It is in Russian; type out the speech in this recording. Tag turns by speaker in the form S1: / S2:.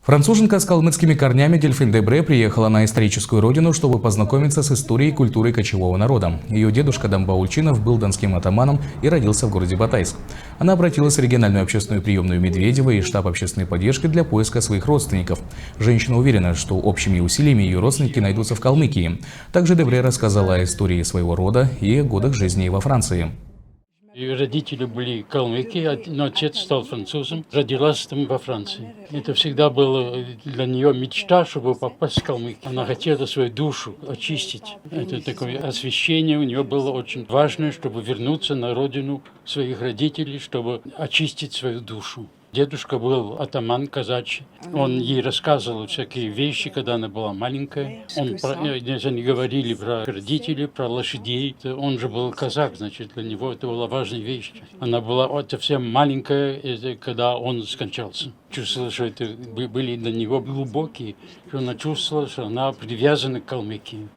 S1: Француженка с калмыцкими корнями Дельфин Дебре приехала на историческую родину, чтобы познакомиться с историей и культурой кочевого народа. Ее дедушка Дамба Ульчинов был донским атаманом и родился в городе Батайск. Она обратилась в региональную общественную приемную Медведева и штаб общественной поддержки для поиска своих родственников. Женщина уверена, что общими усилиями ее родственники найдутся в Калмыкии. Также Дебре рассказала о истории своего рода и о годах жизни во Франции.
S2: Ее родители были калмыки, но отец стал французом, родилась там во Франции. Это всегда была для нее мечта, чтобы попасть в Калмыкию. Она хотела свою душу очистить. Это такое освящение у нее было очень важное, чтобы вернуться на родину своих родителей, чтобы очистить свою душу. Дедушка был атаман казачий. Он ей рассказывал всякие вещи, когда она была маленькая. Они говорили про родителей, про лошадей. Он же был казак, значит, для него это была важная вещь. Она была совсем маленькая, когда он скончался. Чувствовала, что это были для него глубокие, что она чувствовала, что она привязана к Калмыкии.